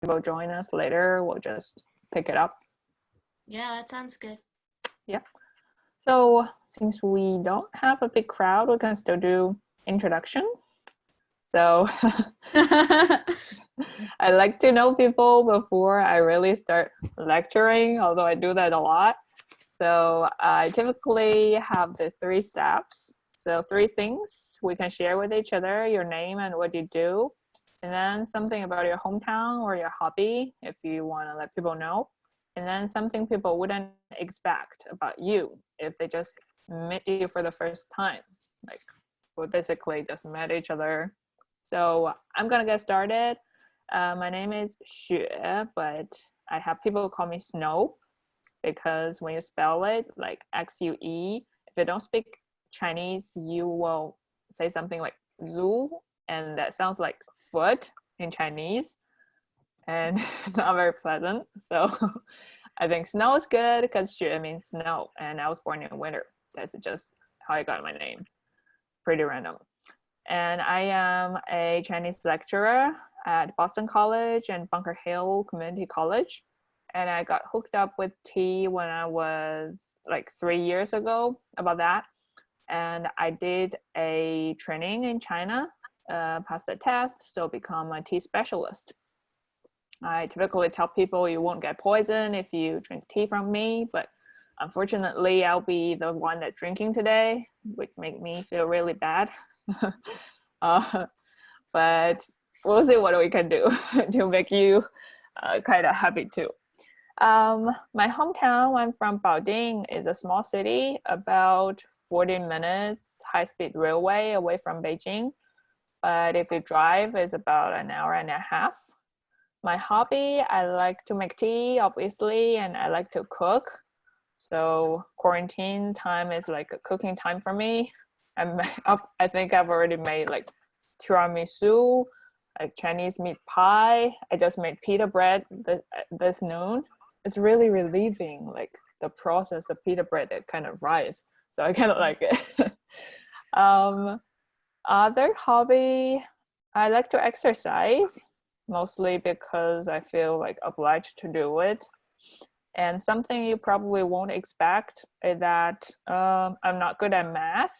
people join us later, we'll just pick it up. Yeah, that sounds good. Yeah. So since we don't have a big crowd, we can still do introduction. So I like to know people before I really start lecturing, although I do that a lot. So I typically have the 3 steps. So 3 things we can share with each other: your name and what you do, and then something about your hometown or your hobby if you want to let people know, and then something people wouldn't expect about you if they just met you for the first time. Like we basically just met each other. So I'm gonna get started. My name is Xue, but I have people call me Snow because when you spell it like Xue, if you don't speak Chinese, you will say something like Zu, and that sounds like foot in Chinese, and it's not very pleasant. So I think snow is good because Xue means snow, and I was born in winter. That's just how I got my name. Pretty random. And I am a Chinese lecturer at Boston College and Bunker Hill Community College. And I got hooked up with tea when I was like 3 years ago about that. And I did a training in China, passed the test, so become a tea specialist. I typically tell people you won't get poisoned if you drink tea from me, but unfortunately, I'll be the one that's drinking today, which make me feel really bad. uh, but we'll see what we can do to make you kind of happy too. My hometown, I'm from Baoding, is a small city, about 40 minutes high-speed railway away from Beijing. But if you drive, it's about an hour and a half. My hobby, I like to make tea, obviously, and I like to cook. So quarantine time is like a cooking time for me. I think I've already made like tiramisu, like Chinese meat pie. I just made pita bread this noon. It's really relieving, like the process of pita bread that kind of rise. So I kind of like it. um, Other hobby, I like to exercise, mostly because I feel like obliged to do it. And something you probably won't expect is that I'm not good at math.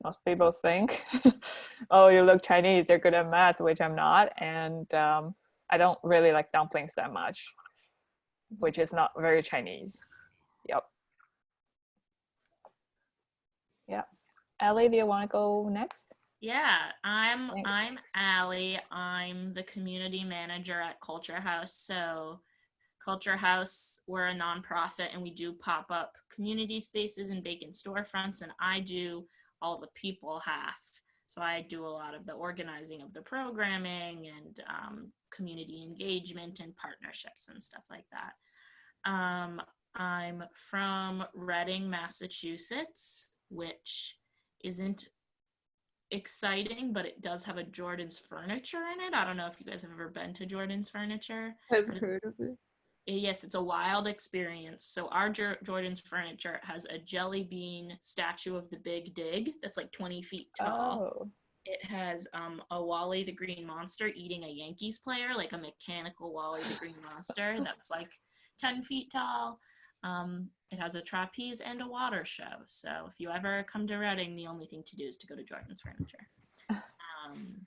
Most people think, oh, you look Chinese, you're good at math, which I'm not. And I don't really like dumplings that much, which is not very Chinese. Yep. Yeah. Ellie, do you want to go next? Yeah, I'm Thanks. I'm Allie. I'm the community manager at Culture House. So Culture House, we're a nonprofit and we do pop up community spaces and vacant storefronts, and I do all the people half. So I do a lot of the organizing of the programming and community engagement and partnerships and stuff like that. I'm from Reading, Massachusetts, which isn't exciting, but it does have a Jordan's Furniture in it. I don't know if you guys have ever been to Jordan's Furniture, I've but heard of it. yes, it's a wild experience. So our Jordan's Furniture has a jelly bean statue of the Big Dig that's like 20 feet tall. Oh, It has a Wally the Green Monster eating a Yankees player, like a mechanical Wally the Green Monster that's like 10 feet tall. It has a trapeze and a water show. So if you ever come to Reading, the only thing to do is to go to Jordan's Furniture. Um,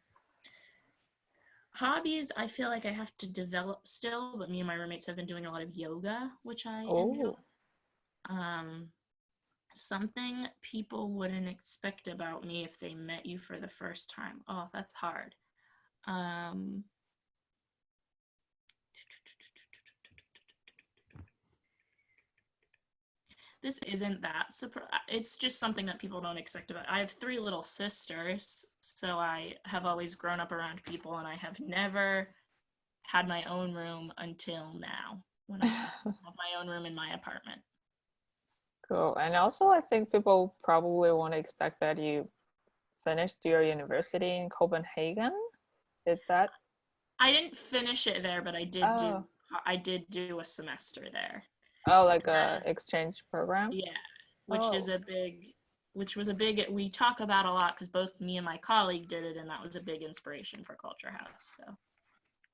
Hobbies, I feel like I have to develop still, but me and my roommates have been doing a lot of yoga, which I enjoy. oh. Um, Something people wouldn't expect about me if they met you for the first time. Oh, that's hard. Um, this isn't that it's just something that people don't expect about. I have 3 little sisters, so I have always grown up around people, and I have never had my own room until now when I have my own room in my apartment. Cool. And also, I think people probably want to expect that you finished your university in Copenhagen. Is that? I didn't finish it there, but Oh, I did do a semester there. oh, like And that a is, exchange program? yeah, which is Oh, a big which was a big we talk about a lot because both me and my colleague did it, and that was a big inspiration for Culture House. So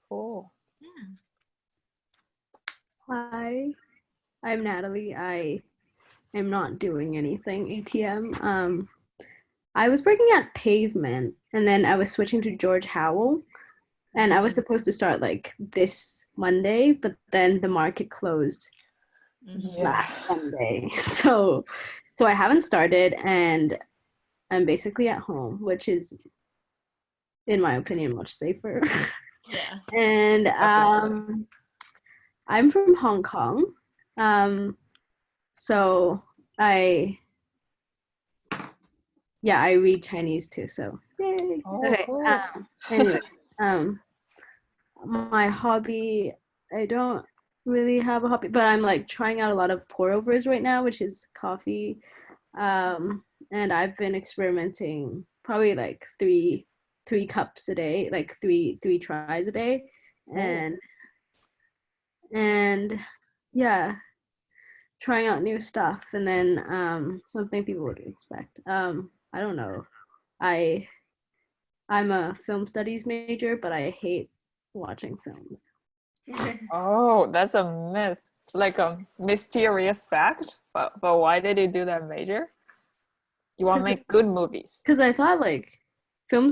cool. Yeah. Hi, I'm Natalie. I am not doing anything ATM. I was working at Pavement and then I was switching to George Howell and I was supposed to start like this Monday, but then the market closed Yeah. last Sunday. So I haven't started and I'm basically at home, which is in my opinion much safer. Yeah. And Definitely. I'm from Hong Kong. Um, so I Yeah, I read Chinese too, so yay. Oh, Okay. cool. Anyway, um, my hobby, I don't really have a hobby, but I'm like trying out a lot of pour overs right now, which is coffee. And I've been experimenting probably like three cups a day, like three tries a day. Oh, And and yeah, trying out new stuff and then something people would expect. I don't know. I I'm a film studies major, but I hate watching films. oh, that's a myth. It's like a mysterious fact. But why did you do that major? You want to make good movies. Because I thought like film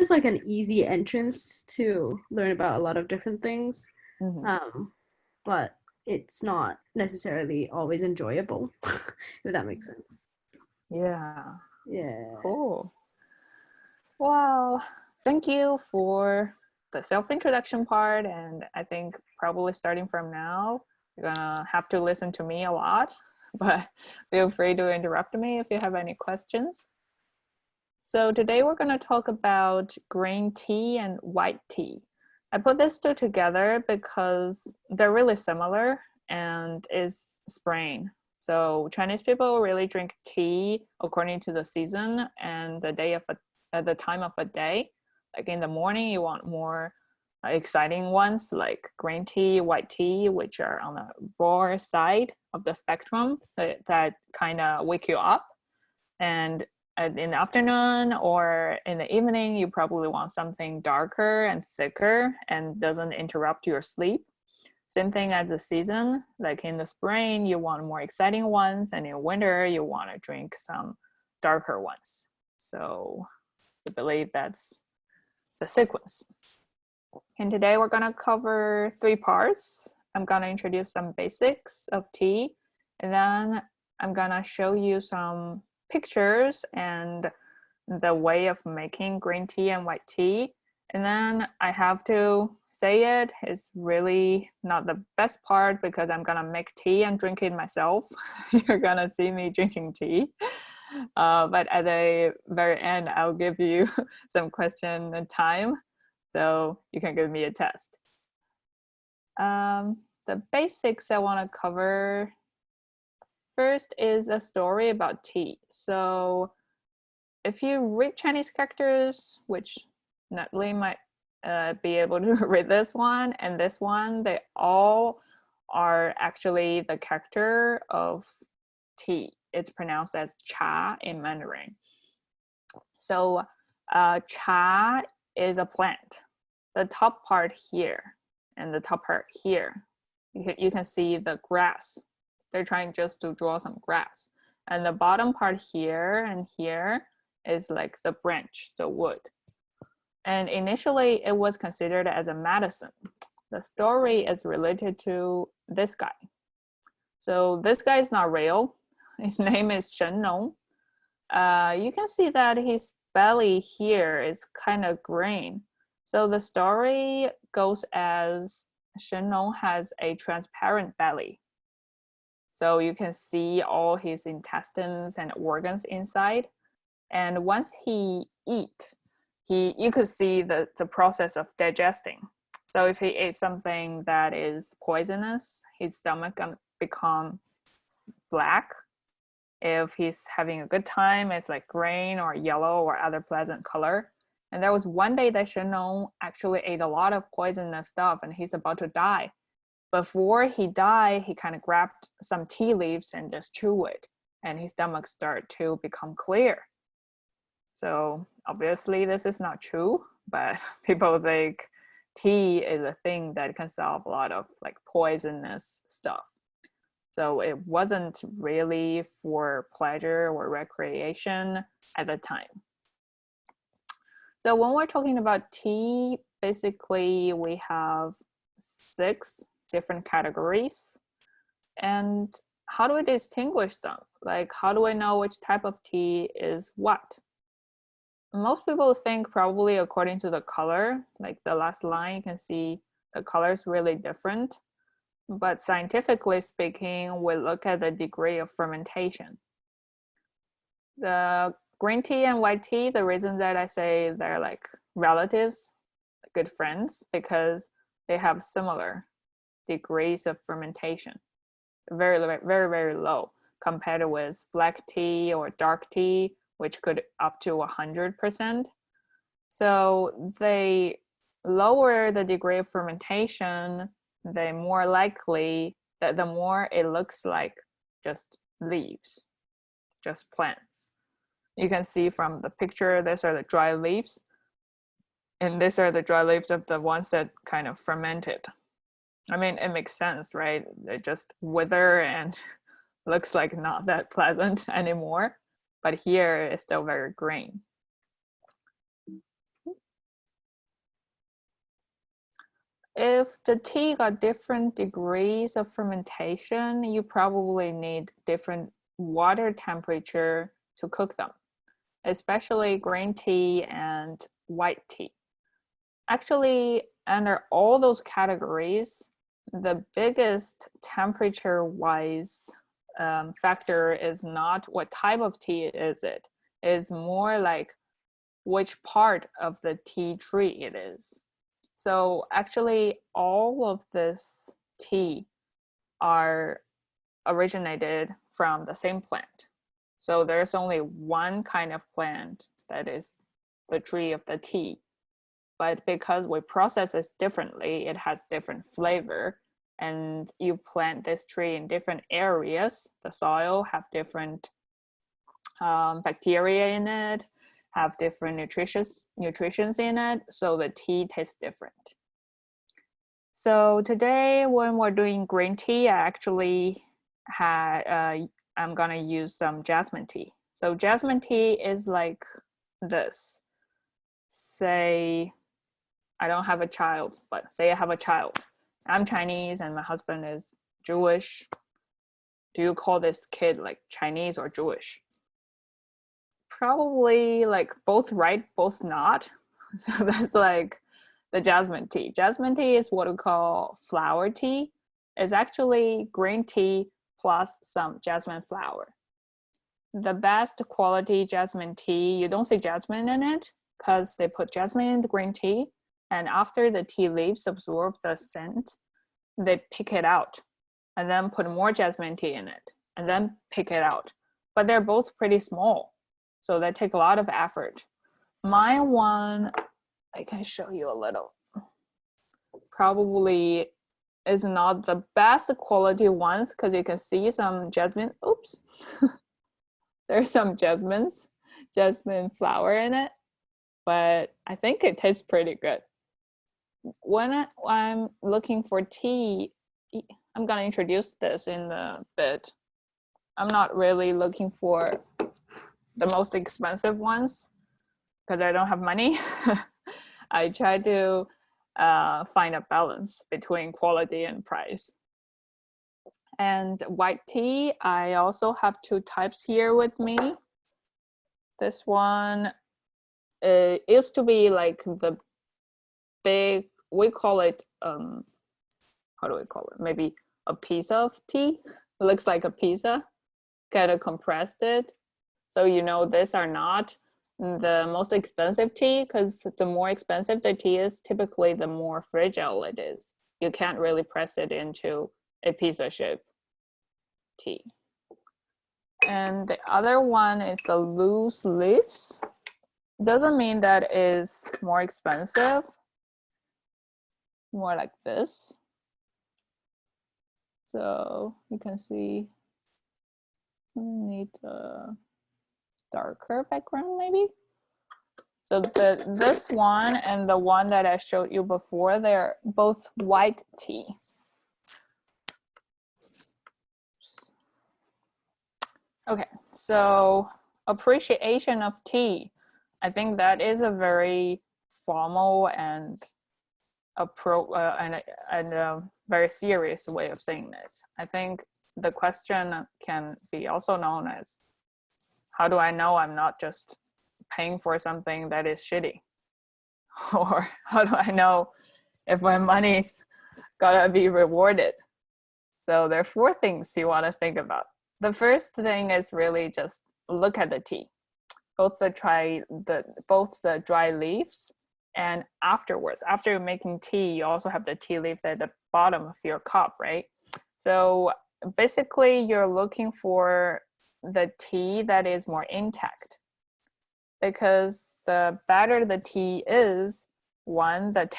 is like an easy entrance to learn about a lot of different things, Hmm. um, but it's not necessarily always enjoyable, if that makes sense. Yeah, Yeah. cool. Well, thank you for the self-introduction part, and I think probably starting from now, you're gonna have to listen to me a lot, but feel free to interrupt me if you have any questions. So today we're gonna talk about green tea and white tea. I put these two together because they're really similar and is spring. So Chinese people really drink tea according to the season and the day of the time of a day. Like in the morning, you want more exciting ones like green tea, white tea, which are on the raw side of the spectrum that kind of wake you up. And in the afternoon or in the evening, you probably want something darker and thicker and doesn't interrupt your sleep. Same thing as the season. Like in the spring, you want more exciting ones, and in winter, you want to drink some darker ones. So I believe that's the sequence. And today we're gonna cover three parts. I'm gonna introduce some basics of tea, and then I'm gonna show you some pictures and the way of making green tea and white tea. And then I have to say it's really not the best part because I'm gonna make tea and drink it myself. You're gonna see me drinking tea. But at the very end, I'll give you some question time so you can give me a test. The basics I want to cover first is a story about tea. So if you read Chinese characters, which Natalie might be able to read this one and this one, they all are actually the character of tea. It's pronounced as cha in Mandarin. So cha is a plant. The top part here and the top part here, you can see the grass. They're trying just to draw some grass. And the bottom part here and here is like the branch, the wood. And initially it was considered as a medicine. The story is related to this guy. So this guy is not real. His name is Shen Nong. You can see that his belly here is kind of green. So the story goes as Shen Nong has a transparent belly. So you can see all his intestines and organs inside. And once he eat, you could see the process of digesting. So if he ate something that is poisonous, his stomach can become black. If he's having a good time, it's like green or yellow or other pleasant color. And there was one day that Shenong actually ate a lot of poisonous stuff and he's about to die. Before he died, he kind of grabbed some tea leaves and just chew it, and his stomach started to become clear. So obviously this is not true, but people think tea is a thing that can solve a lot of like poisonous stuff. So it wasn't really for pleasure or recreation at the time. So when we're talking about tea, basically we have 6 different categories. And how do we distinguish them? Like, how do I know which type of tea is what? Most people think probably according to the color, like the last line, you can see the color is really different. But scientifically speaking, we look at the degree of fermentation. The green tea and white tea, the reason that I say they're like relatives, good friends, because they have similar degrees of fermentation. Very, very, very low compared with black tea or dark tea, which could up to 100%. So they lower the degree of fermentation, the more likely that the more it looks like just leaves, just plants. You can see from the picture, these are the dry leaves, and these are the dry leaves of the ones that kind of fermented. I mean, it makes sense, right? They just wither and looks like not that pleasant anymore, but here it's still very green. If the tea got different degrees of fermentation, you probably need different water temperature to cook them, especially green tea and white tea. Actually, under all those categories, the biggest temperature-wise factor is not what type of tea is it. It's more like which part of the tea tree it is. So actually, all of this tea are originated from the same plant. So there's only one kind of plant that is the tree of the tea. But because we process it differently, it has different flavor. And you plant this tree in different areas. The soil have different bacteria in it, have different nutritions in it, so the tea tastes different. So today, when we're doing green tea, I actually I'm gonna use some jasmine tea. So jasmine tea is like this. Say, I don't have a child, but say I have a child. I'm Chinese and my husband is Jewish. Do you call this kid like Chinese or Jewish? Probably like both right, both not. So that's like the jasmine tea. Jasmine tea is what we call flower tea. It's actually green tea plus some jasmine flower. The best quality jasmine tea, you don't see jasmine in it because they put jasmine in the green tea, and after the tea leaves absorb the scent, they pick it out and then put more jasmine tea in it and then pick it out. But they're both pretty small, so they take a lot of effort. My one, I can show you a little, probably is not the best quality ones because you can see some jasmine, oops. There's some jasmine flower in it, but I think it tastes pretty good. When I'm looking for tea, I'm gonna introduce this in a bit. I'm not really looking for the most expensive ones because I don't have money. I try to find a balance between quality and price. And white tea, I also have 2 types here with me. This one, it used to be like the big, we call it, how do we call it? Maybe a piece of tea. It looks like a pizza, kind of compressed it. So you know these are not the most expensive tea because the more expensive the tea is, typically the more fragile it is. You can't really press it into a pizza shape tea. And the other one is the loose leaves. Doesn't mean that is more expensive. More like this. So you can see I need a darker background maybe. So this one and the one that I showed you before, they're both white tea. Okay, so appreciation of tea. I think that is a very formal and a very serious way of saying this. I think the question can be also known as, how do I know I'm not just paying for something that is shitty? Or how do I know if my money's gotta be rewarded? So there are 4 things you want to think about. The first thing is really just look at the tea, both the dry leaves, and afterwards, after you're making tea, you also have the tea leaf at the bottom of your cup, right? So basically, you're looking for the tea that is more intact, because the better the tea is, one, the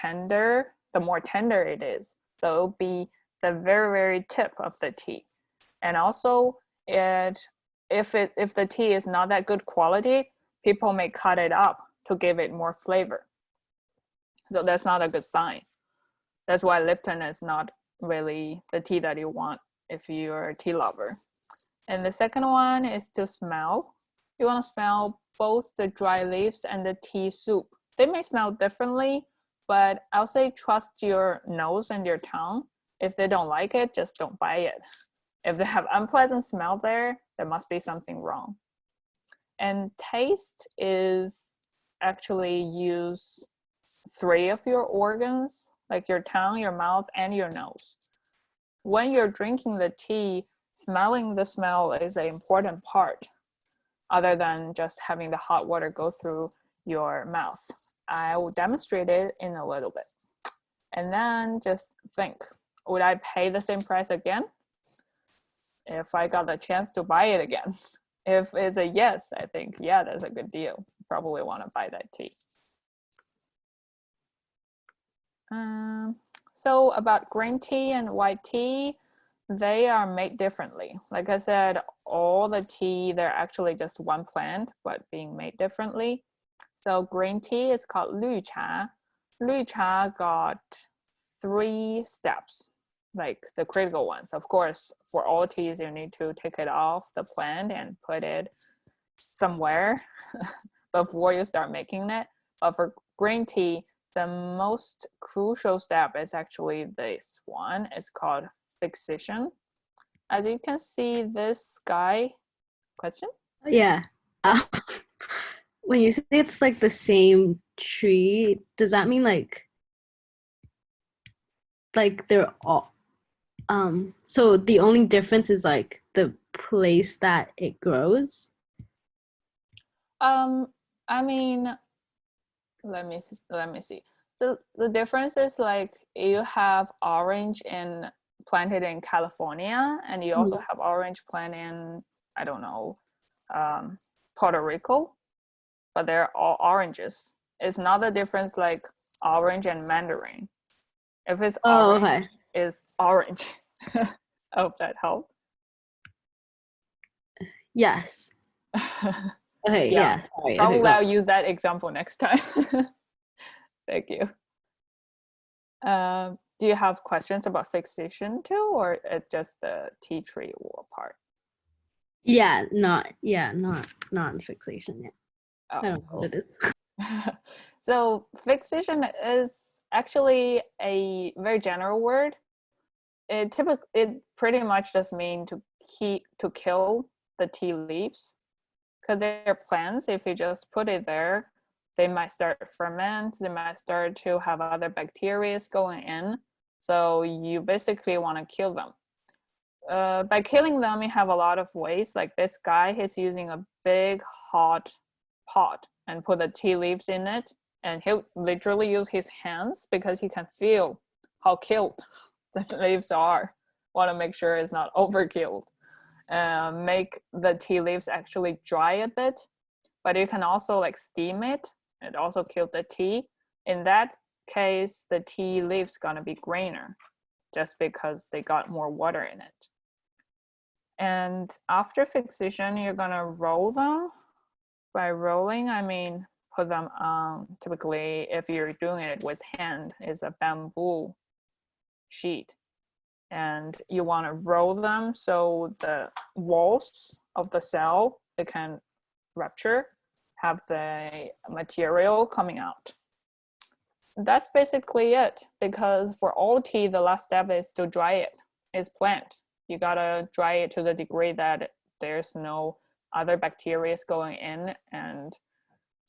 more tender it is. So it'll be the very, very tip of the tea. And also, if the tea is not that good quality, people may cut it up to give it more flavor. So that's not a good sign. That's why Lipton is not really the tea that you want if you're a tea lover. And the second one is to smell. You want to smell both the dry leaves and the tea soup. They may smell differently, but I'll say trust your nose and your tongue. If they don't like it, just don't buy it. If they have unpleasant smell there must be something wrong. And taste is actually use 3 of your organs, like your tongue, your mouth, and your nose. When you're drinking the tea, smelling the smell is an important part, other than just having the hot water go through your mouth. I will demonstrate it in a little bit. And then just think, would I pay the same price again if I got the chance to buy it again? If it's a yes, I think, yeah, that's a good deal. Probably want to buy that tea. So about green tea and white tea, they are made differently. Like I said, all the tea, they're actually just one plant, but being made differently. So green tea is called 绿茶. 绿茶 got 3 steps, like the critical ones. Of course, for all teas, you need to take it off the plant and put it somewhere before you start making it. But for green tea, the most crucial step is actually this one. It's called fixation. As you can see, this guy, question? Yeah. When you say it's like the same tree, does that mean like they're all so the only difference is like the place that it grows? I mean, let me see. So the difference is like you have orange planted in California, and you also have orange planted in, I don't know, Puerto Rico, but they're all oranges. It's not the difference like orange and mandarin. If it's orange, okay. it's orange. I hope that helped. Yes. Okay, yeah. Sorry. Probably Okay, I'll use that example next time. Thank you. Do you have questions about fixation too, or it's just the tea tree part? not fixation yet. Oh, I don't know what it is. So fixation is actually a very general word. It pretty much just means to kill the tea leaves, because they're plants. If you just put it there, they might start to ferment. They might start to have other bacteria going in. So you basically want to kill them. By killing them, you have a lot of ways. Like this guy, he's using a big hot pot and put the tea leaves in it, and he'll literally use his hands because he can feel how killed the leaves are. Want to make sure it's not overkilled. Make the tea leaves actually dry a bit, but you can also like steam it. It also kills the tea. In that case, the tea leaves gonna be greener just because they got more water in it. And after fixation, you're gonna roll them. By rolling, I mean put them on, typically if you're doing it with hand, is a bamboo sheet. And you want to roll them so the walls of the cell, they can rupture, have the material coming out. That's basically it, because for all tea, the last step is to dry it. It's plant. You gotta dry it to the degree that there's no other bacteria going in and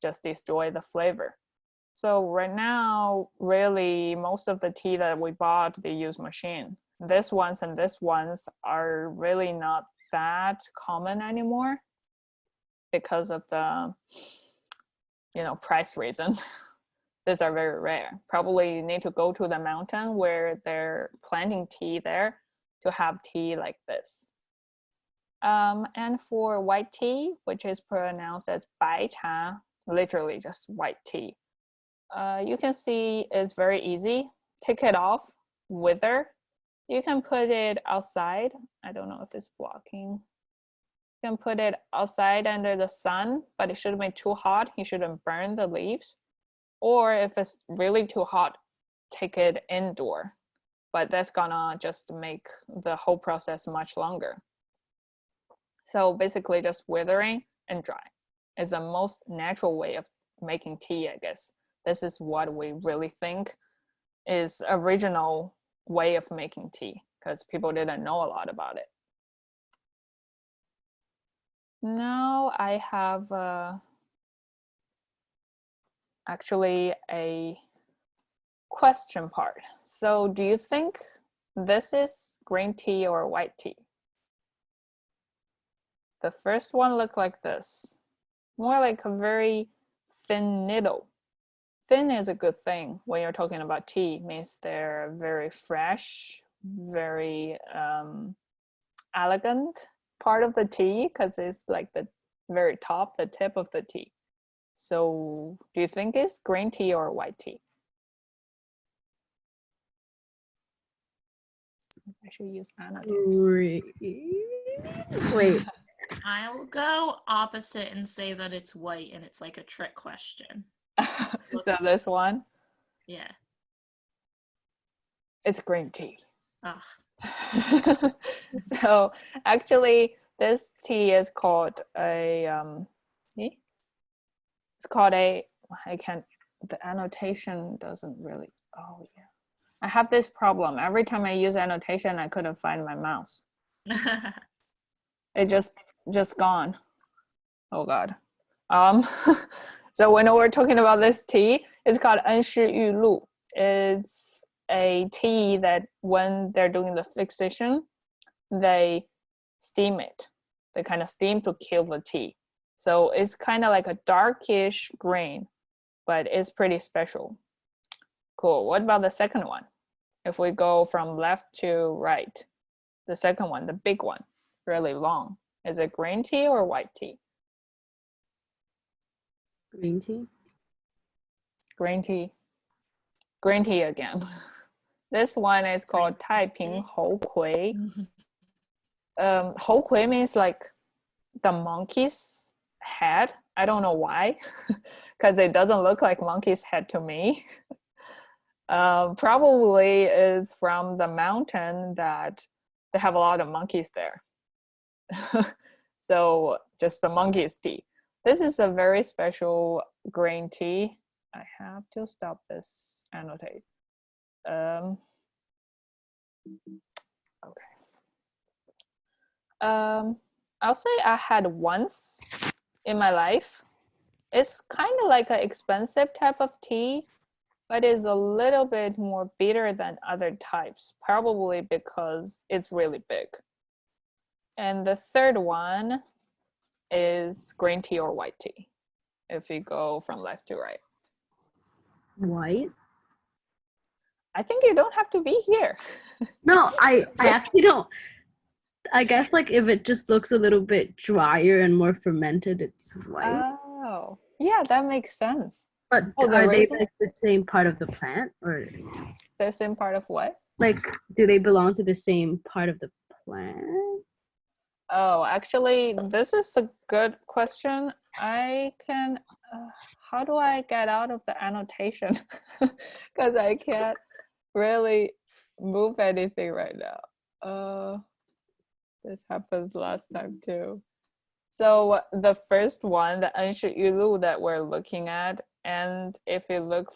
just destroy the flavor. So right now, really, most of the tea that we bought, they use machine. This ones and this ones are really not that common anymore because of the, price reason. These are very rare. Probably you need to go to the mountain where they're planting tea there to have tea like this. And for white tea, which is pronounced as 白茶, literally just white tea, you can see it's very easy. Take it off, wither. You can put it outside. I don't know if it's blocking. You can put it outside under the sun, but it shouldn't be too hot. You shouldn't burn the leaves. Or if it's really too hot, take it indoor. But that's gonna just make the whole process much longer. So basically just withering and dry is the most natural way of making tea, I guess. This is what we really think is original way of making tea, because people didn't know a lot about it. Now I have actually a question part. So do you think this is green tea or white tea? The first one looked like this, more like a very thin needle. Thin is a good thing when you're talking about tea. It means they're very fresh, very elegant part of the tea, because it's like the very top, the tip of the tea. So do you think it's green tea or white tea? I should use annotator. Wait. I will go opposite and say that it's white and it's like a trick question. So this one? Yeah. It's green tea. Ugh. So actually this tea is called a the annotation doesn't really, oh yeah. I have this problem. Every time I use annotation, I couldn't find my mouse. It just gone. Oh God. So when we're talking about this tea, it's called 恩施玉露. It's a tea that when they're doing the fixation, they steam it. They kind of steam to kill the tea. So it's kind of like a darkish green, but it's pretty special. Cool. What about the second one? If we go from left to right, the second one, the big one, really long. Is it green tea or white tea? Green tea. Green tea. Green tea again. This one is called 太平猴魁. 猴魁 means like the monkey's head. I don't know why, because it doesn't look like monkey's head to me. Probably is from the mountain that they have a lot of monkeys there. So just the monkey's tea. This is a very special green tea. I have to stop this annotate. Okay. I'll say I had once in my life. It's kind of like an expensive type of tea, but is a little bit more bitter than other types, probably because it's really big. And the third one is green tea or white tea, if you go from left to right. White? I think you don't have to be here. No, I actually don't. I guess like if it just looks a little bit drier and more fermented, it's white. Oh, yeah, that makes sense. But are they like the same part of the plant, or the same part of what? Like, do they belong to the same part of the plant? Oh, actually, this is a good question. I can how do I get out of the annotation? Because I can't really move anything right now. This happens last time too. So the first one, the 恩是语录 that we're looking at, and if you look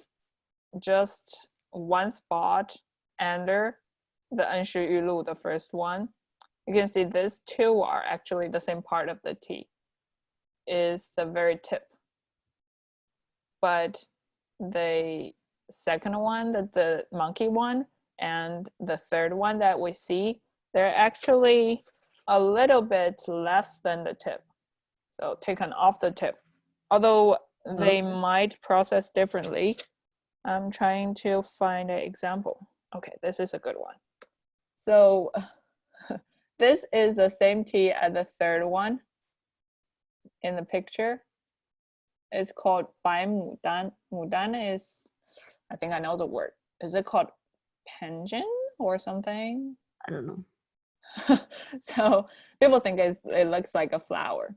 just one spot under the 恩是语录, the first one, you can see these two are actually the same part of the T, is the very tip. But the second one, the monkey one, and the third one that we see, they're actually a little bit less than the tip. So taken off the tip. Although they might process differently. I'm trying to find an example. Okay, this is a good one. So this is the same T as the third one in the picture. It's called 白牡丹. Mudan is, I think I know the word. Is it called penguin or something? I don't know. So people think it looks like a flower.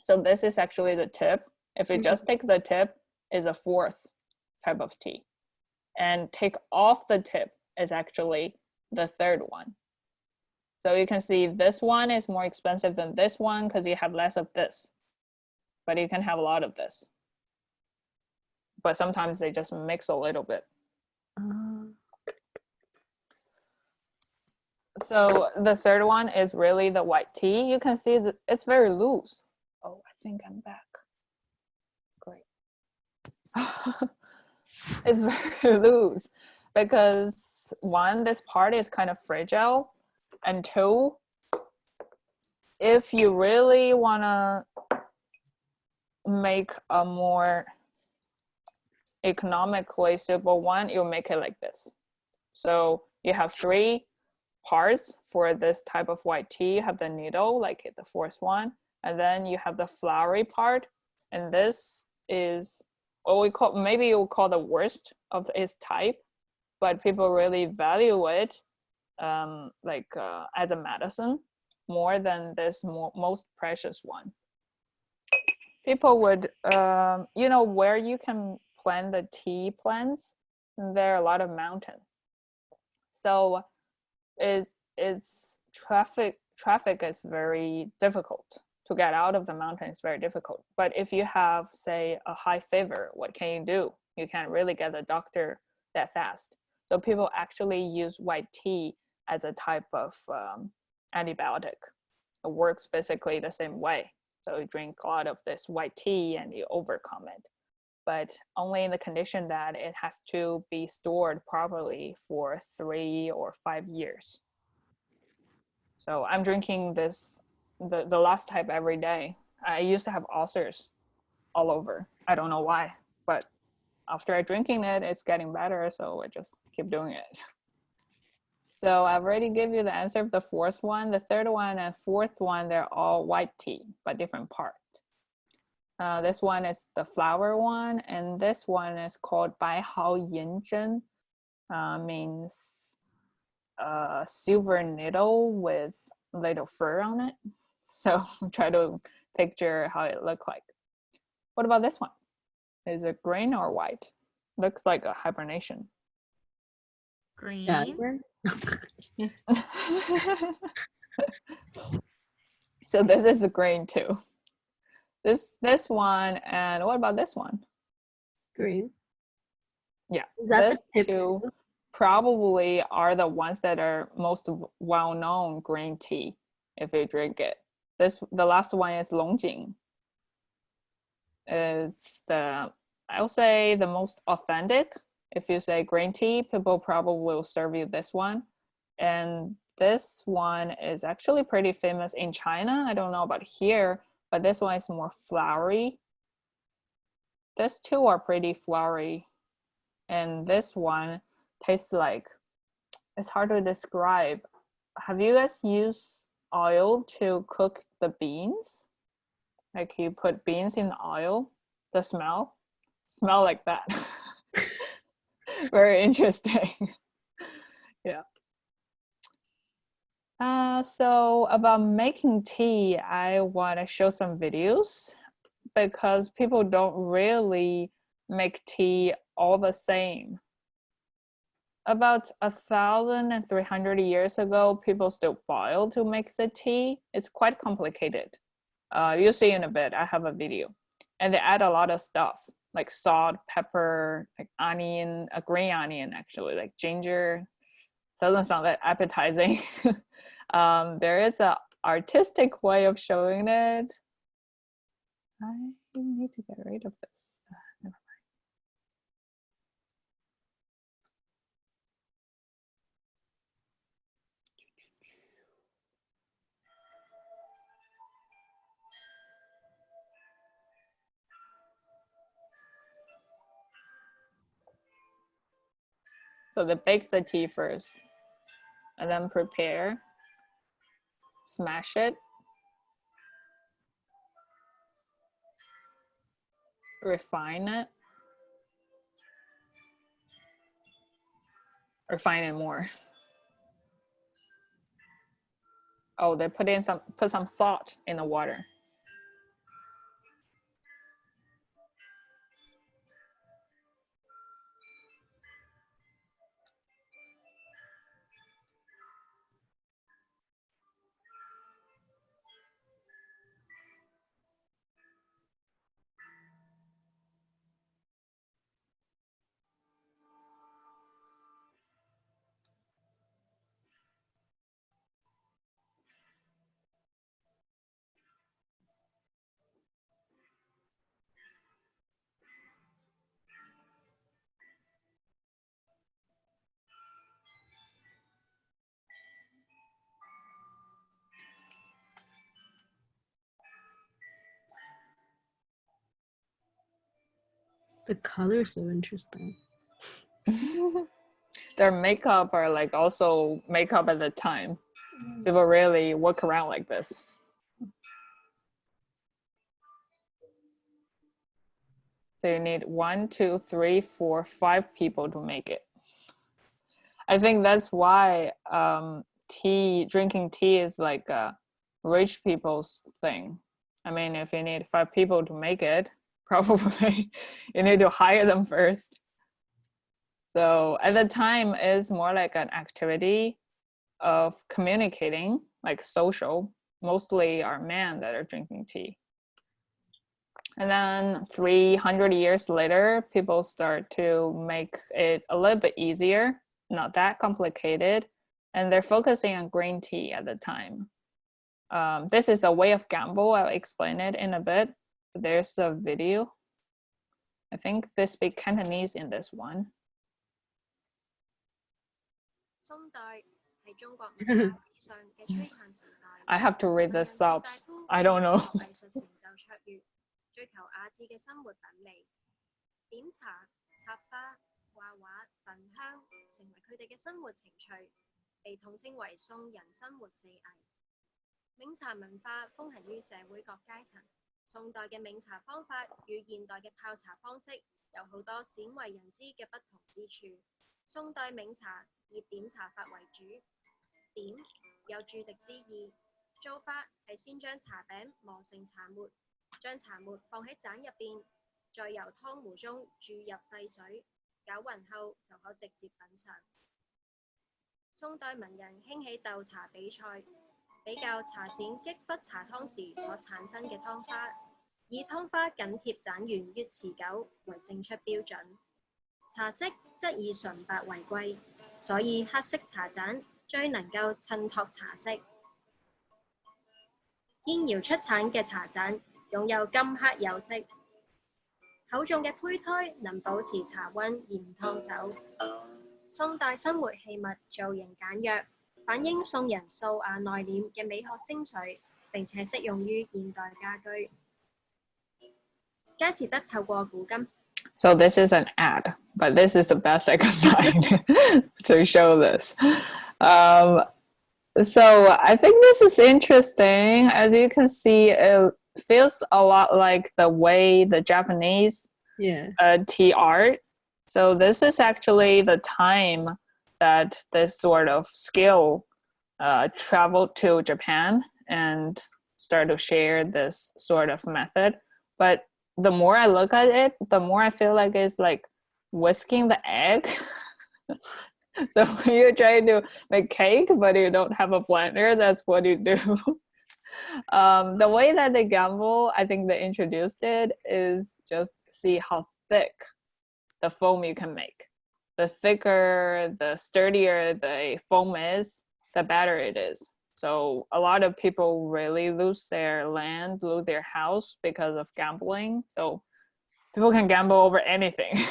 So this is actually the tip. If you just take the tip, is a fourth type of tea. And take off the tip is actually the third one. So you can see this one is more expensive than this one because you have less of this. But you can have a lot of this. But sometimes they just mix a little bit. So the third one is really the white tea. You can see that it's very loose. Oh, I think I'm back. Great. It's very loose because one, this part is kind of fragile, and two, if you really want to make a more economically suitable one, you'll make it like this. So you have three parts for this type of white tea. You have the needle, like the fourth one, and then you have the flowery part, and this is what we call, maybe you'll call the worst of its type, but people really value it as a medicine more than this most precious one. People would, where you can plant the tea plants, there are a lot of mountains. So it's traffic is very difficult to get out of the mountain. Is very difficult. But if you have, say, a high fever, what can you do? You can't really get a doctor that fast. So people actually use white tea as a type of antibiotic. It works basically the same way. So you drink a lot of this white tea and you overcome it, but only in the condition that it has to be stored properly for 3 or 5 years. So I'm drinking this, the last type every day. I used to have ulcers all over. I don't know why, but after drinking it, it's getting better. So I just keep doing it. So I've already given you the answer of the fourth one. The third one and fourth one, they're all white tea, but different part. This one is the flower one, and this one is called 白毫银针, means silver needle with little fur on it. So try to picture how it looks like. What about this one? Is it green or white? Looks like a hibernation. Green. Yeah. So this is green too. This one, and what about this one? Green. Yeah, Is that these the tip? two probably are the ones that are most well-known green tea if you drink it. The last one is Longjing. It's I'll say the most authentic. If you say green tea, people probably will serve you this one. And this one is actually pretty famous in China. I don't know about here, but this one is more flowery. These two are pretty flowery. And this one tastes like, it's hard to describe. Have you guys used oil to cook the beans? Like you put beans in oil, the smell like that. Very interesting. Yeah. So about making tea, I want to show some videos. because people don't really make tea all the same. About 1,300 years ago, people still boil to make the tea. It's quite complicated. You'll see in a bit. I have a video. And they add a lot of stuff like salt, pepper, like onion, a green onion actually, like ginger. Doesn't sound that appetizing. There is an artistic way of showing it. I need to get rid of this. Never mind. So they bake the tea first and then prepare, smash it, refine it more. Oh, they put some salt in the water. The color is so interesting. Their makeup are like also makeup at the time. People really work around like this. So you need 1, 2, 3, 4, 5 people to make it. I think that's why drinking tea is like a rich people's thing. I mean, if you need 5 people to make it, probably you need to hire them first. So at the time, it's more like an activity of communicating, like social. Mostly are men that are drinking tea. And then 300 years later, people start to make it a little bit easier, not that complicated, and they're focusing on green tea at the time. This is a way of gamble. I'll explain it in a bit. There's a video. I think they speak Cantonese in this one. I have to read the subs. I don't know. 追求雅致嘅生活品味，點茶、插花、畫畫、焚香，成為佢哋嘅生活情趣，被統稱為宋人生活四藝。茗茶文化風行於社會各階層。宋代嘅茗茶方法與現代嘅泡茶方式有好多鮮為人知嘅不同之處。宋代茗茶以點茶法為主，點有注滴之意，做法係先將茶餅磨成茶末。將茶末放喺盞入邊，再由湯壺中注入沸水，攪勻後就可直接品嚐。宋代文人興起鬥茶比賽，比較茶筅擊忽茶湯時所產生嘅湯花，以湯花緊貼盞緣越持久為勝出標準。茶色則以純白為貴，所以黑色茶盞最能夠襯托茶色。堅窯出產嘅茶盞擁有金黑有色，厚重嘅胚胎能保持茶溫而唔燙手。宋代生活器物造型簡約，反映宋人素雅內斂嘅美學精髓，並且適用於現代家居。佳士得透過古今。So this is an ad, but this is the best I could find to show this. So I think this is interesting. As you can see, it feels a lot like the way the Japanese tea art. So this is actually the time that this sort of skill traveled to Japan and started to share this sort of method But the more I look at it, the more I feel like it's like whisking the egg. So when you're trying to make cake, but you don't have a blender, that's what you do. The way that they gamble, I think they introduced it, is just see how thick the foam you can make. The thicker, the sturdier the foam is, the better it is. So a lot of people really lose their land, lose their house because of gambling. So people can gamble over anything.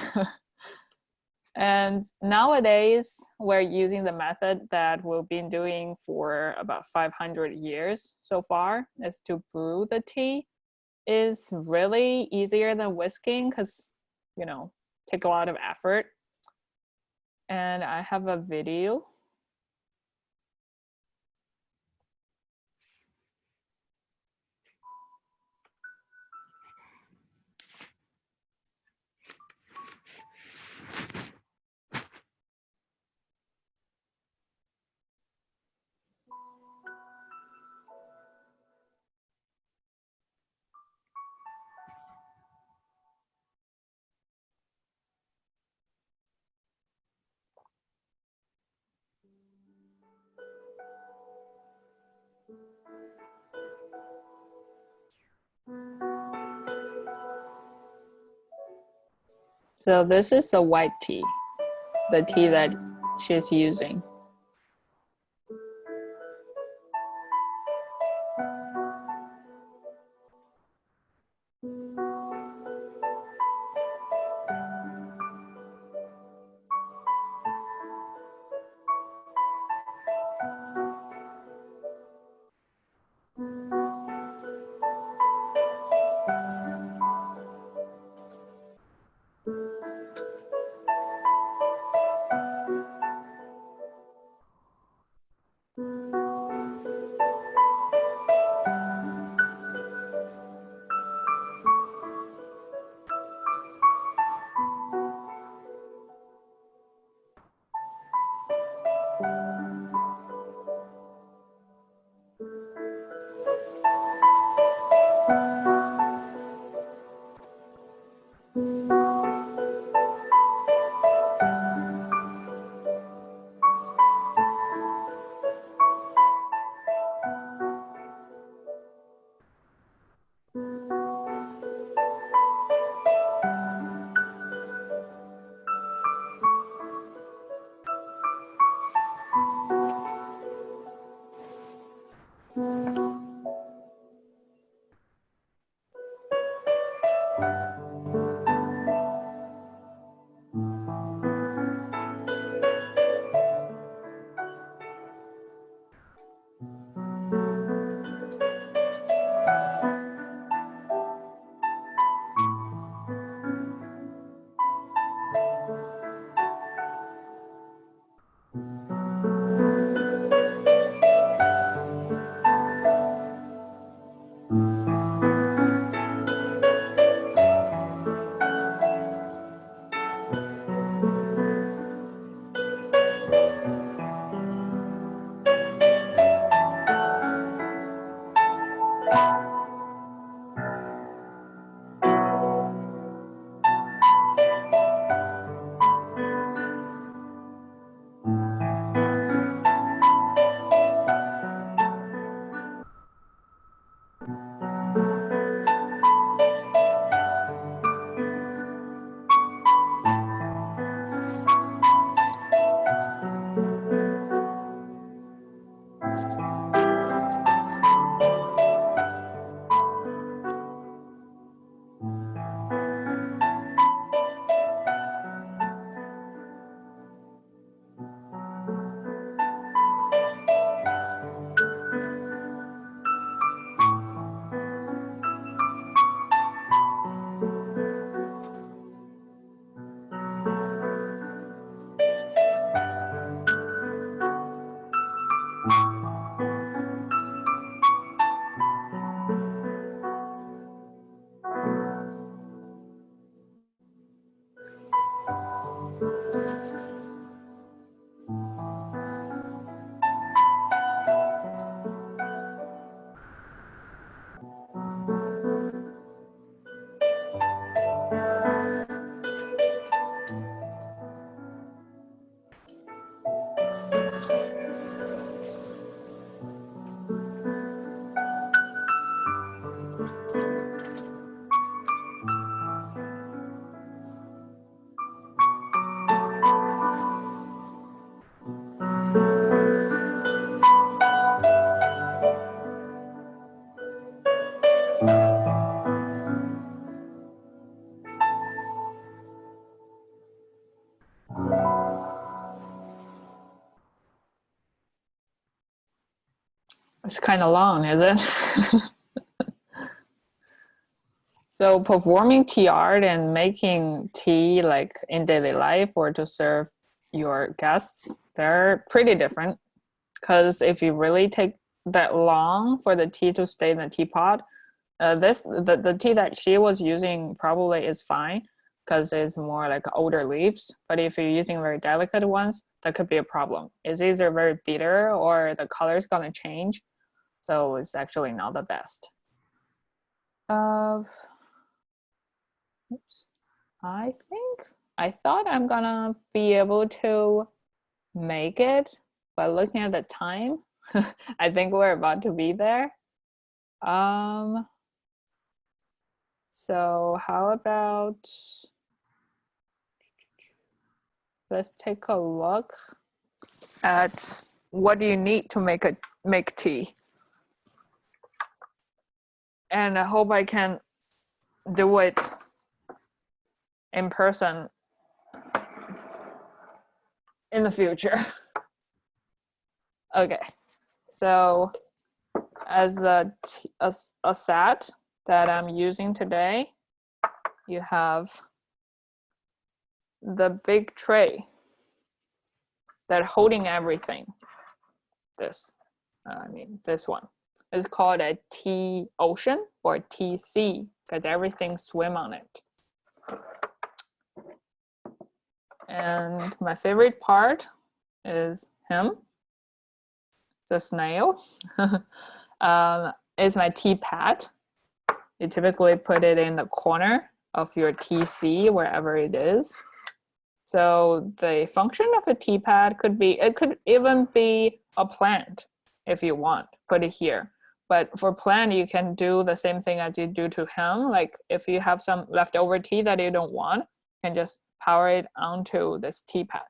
And nowadays, we're using the method that we've been doing for about 500 years so far, is to brew the tea. Is really easier than whisking because, you know, take a lot of effort. And I have a video. So this is the white tea, the tea that she's using. It's kind of long, is it? So performing tea art and making tea like in daily life or to serve your guests, they're pretty different. Because if you really take that long for the tea to stay in the teapot, the tea that she was using probably is fine because it's more like older leaves. But if you're using very delicate ones, that could be a problem. It's either very bitter or the color is gonna change. So it's actually not the best. Oops. I thought I'm gonna be able to make it, but looking at the time, I think we're about to be there. So how about let's take a look at what do you need to make tea. And I hope I can do it in person in the future. Okay, so as a set that I'm using today, you have the big tray that holding everything. This one is called a tea ocean or tea sea because everything swim on it. And my favorite part is him, the snail. It's my tea pad. You typically put it in the corner of your TC, wherever it is. So the function of a tea pad could be, it could even be a plant if you want, put it here. But for plant, you can do the same thing as you do to him. Like if you have some leftover tea that you don't want, you can just power it onto this tea pad.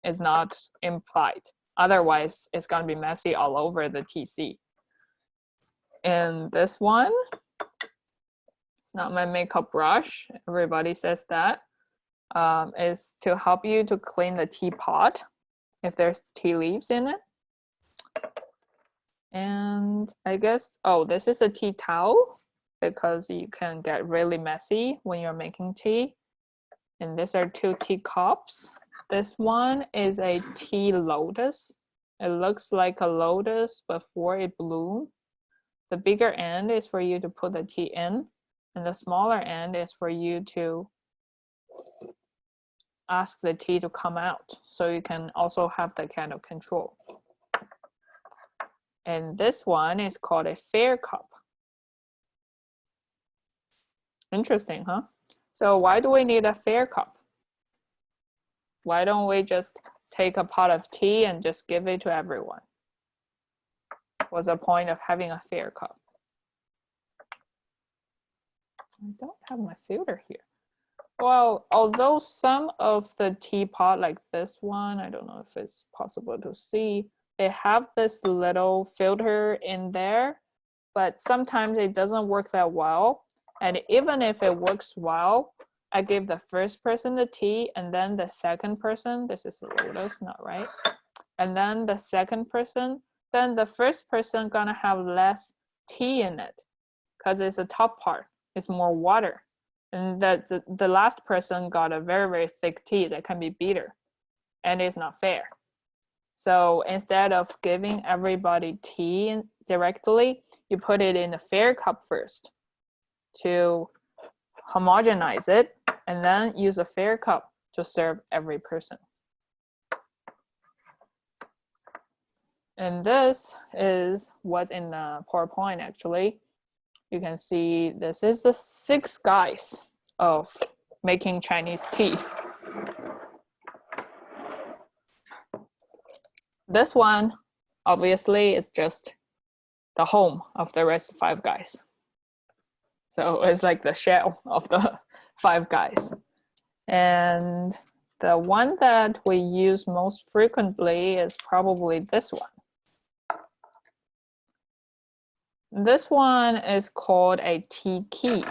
It's not implied. Otherwise, it's gonna be messy all over the TC. And this one, it's not my makeup brush. Everybody says that. Is to help you to clean the teapot if there's tea leaves in it. And I guess, oh, this is a tea towel because you can get really messy when you're making tea. And these are 2 teacups. This one is a tea lotus. It looks like a lotus before it blooms. The bigger end is for you to put the tea in, and the smaller end is for you to ask the tea to come out. So you can also have that kind of control. And this one is called a fair cup. Interesting, huh? So why do we need a fair cup? Why don't we just take a pot of tea and just give it to everyone? What's the point of having a fair cup? I don't have my filter here. Well, although some of the teapot, like this one, I don't know if it's possible to see, they have this little filter in there, but sometimes it doesn't work that well. And even if it works well, I give the first person the tea and then the second person, this is a lotus, not right? And then the second person, then the first person gonna have less tea in it because it's the top part, it's more water. And that the last person got a very, very thick tea that can be bitter, and it's not fair. So instead of giving everybody tea directly, you put it in a fair cup first to homogenize it, and then use a fair cup to serve every person. And this is what's in the PowerPoint actually. You can see this is the 6 guys of making Chinese tea. This one, obviously, is just the home of the rest of 5 guys. So it's like the shell of the 5 guys. And the one that we use most frequently is probably this one. This one is called a tea key.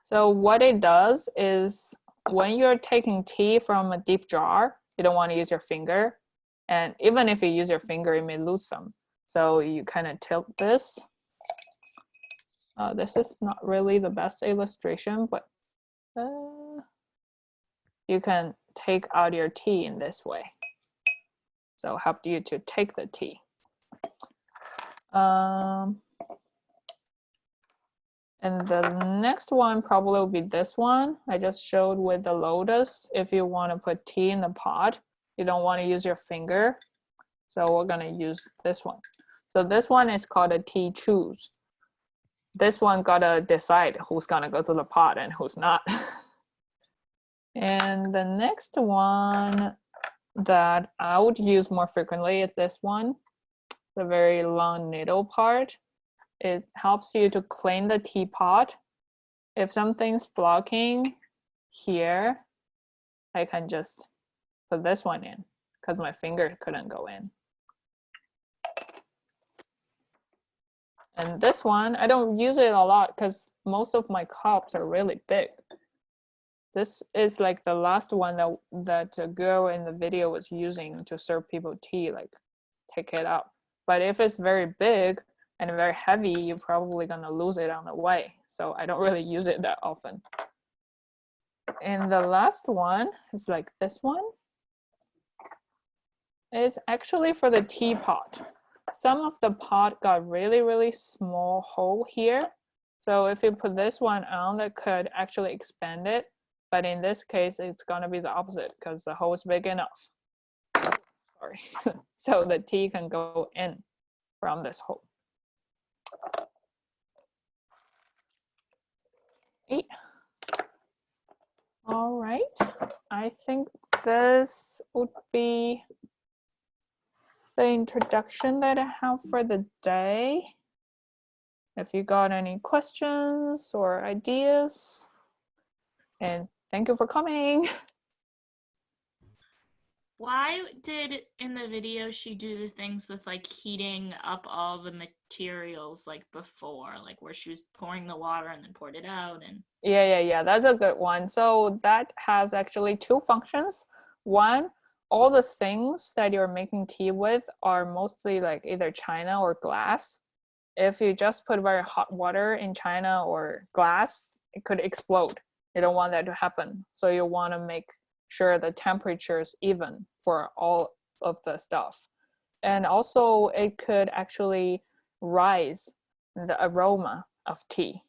So what it does is when you're taking tea from a deep jar, you don't want to use your finger. And even if you use your finger, you may lose some. So you kind of tilt this. This is not really the best illustration, but you can take out your tea in this way. So help you to take the tea. And the next one probably will be this one. I just showed with the lotus. If you want to put tea in the pot, you don't want to use your finger. So we're going to use this one. So this one is called a tea choose. This one got to decide who's going to go to the pot and who's not. And the next one that I would use more frequently is this one, the very long needle part. It helps you to clean the teapot. If something's blocking here, I can just put this one in because my finger couldn't go in. And this one, I don't use it a lot because most of my cups are really big. This is like the last one that a girl in the video was using to serve people tea, like take it out. But if it's very big and very heavy, you're probably gonna lose it on the way. So I don't really use it that often. And the last one is like this one. It's actually for the teapot. Some of the pot got really, really small hole here. So if you put this one on, that could actually expand it. But in this case, it's gonna be the opposite because the hole is big enough. Sorry. So the tea can go in from this hole. All right, I think this would be the introduction that I have for the day. If you got any questions or ideas, and thank you for coming. Why did in the video she do the things with like heating up all the materials like before, like where she was pouring the water and then poured it out? And Yeah, that's a good one. So that has actually two functions. One, all the things that you're making tea with are mostly like either china or glass. If you just put very hot water in china or glass, it could explode. You don't want that to happen. So you want to make sure the temperature is even for all of the stuff. And also it could actually rise the aroma of tea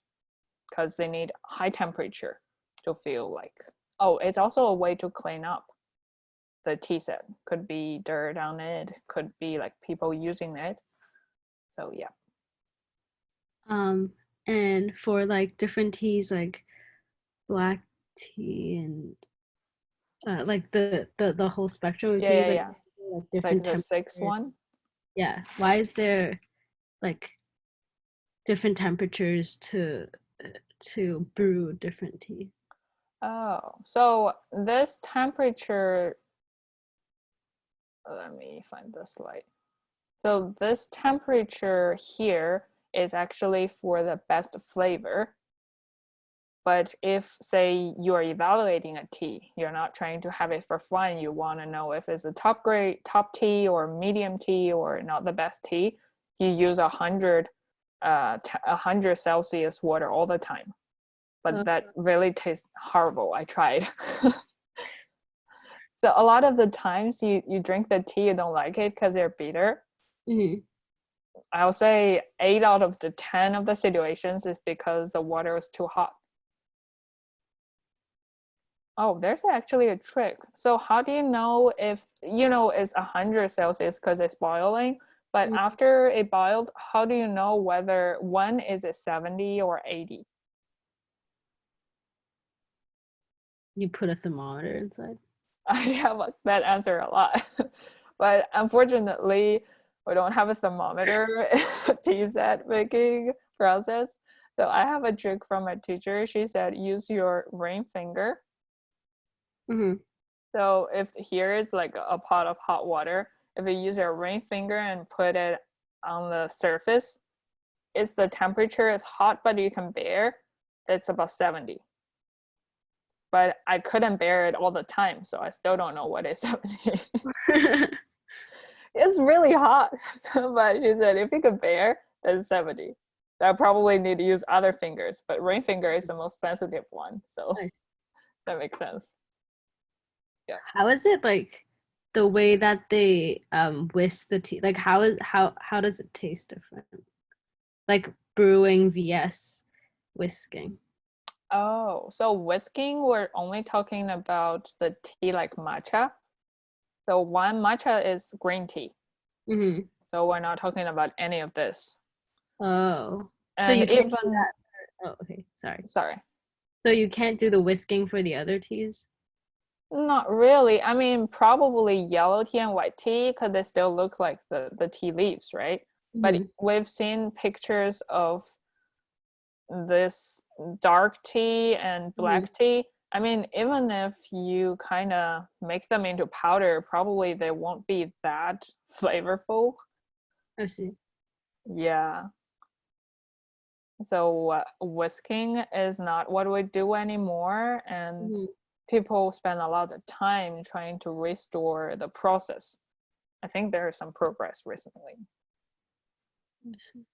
because they need high temperature to feel like, oh, it's also a way to clean up the tea set. Could be dirt on it, could be like people using it. So yeah. And for like different teas, like black tea and like the whole spectrum of teas, like different like the sixth one. Yeah. Why is there like different temperatures to brew different teas? Oh, so this temperature, let me find the slide. So this temperature here is actually for the best flavor. But if, say, you are evaluating a tea, you're not trying to have it for fun, you want to know if it's a top grade, top tea or medium tea or not the best tea, you use 100 Celsius water all the time. But that really tastes horrible. I tried. So a lot of the times you drink the tea, you don't like it because they're bitter. Mm-hmm. I'll say 8 out of the 10 of the situations is because the water is too hot. Oh, there's actually a trick. So how do you know if, it's 100 Celsius because it's boiling, but after it boiled, how do you know whether one is it 70 or 80? You put a thermometer inside? I have that answer a lot, but unfortunately, we don't have a thermometer in the tea set making process. So I have a trick from my teacher. She said, use your ring finger. Mm-hmm. So if here is like a pot of hot water, if you use your ring finger and put it on the surface, it's the temperature is hot, but you can bear. It's about 70. But I couldn't bear it all the time, so I still don't know what is 70. It's really hot. So, but she said if you could bear, then 70. I probably need to use other fingers, but ring finger is the most sensitive one. So Nice. that makes sense. How is it like the way that they whisk the tea? Like how does it taste different? Like brewing vs whisking. Oh, so whisking, we're only talking about the tea like matcha. So one matcha is green tea. Mm-hmm. So we're not talking about any of this. Oh, so And you can't do even, that. Oh, okay. Sorry. sorry, So you can't do the whisking for the other teas? not really. I mean, probably yellow tea and white tea because they still look like the tea leaves, right? But Mhm. we've seen pictures of this dark tea and black tea. I mean, even if you kind of make them into powder, probably they won't be that flavorful. I see. Yeah. So whisking is not what we do anymore, and Mhm. people spend a lot of time trying to restore the process. I think there is some progress recently. I see.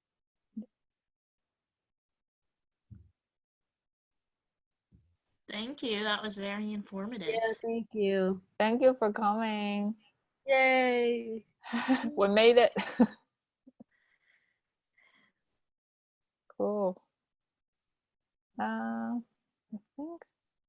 Thank you. That was very informative. Yeah, thank you. Thank you for coming. Yay. We made it. Cool. I think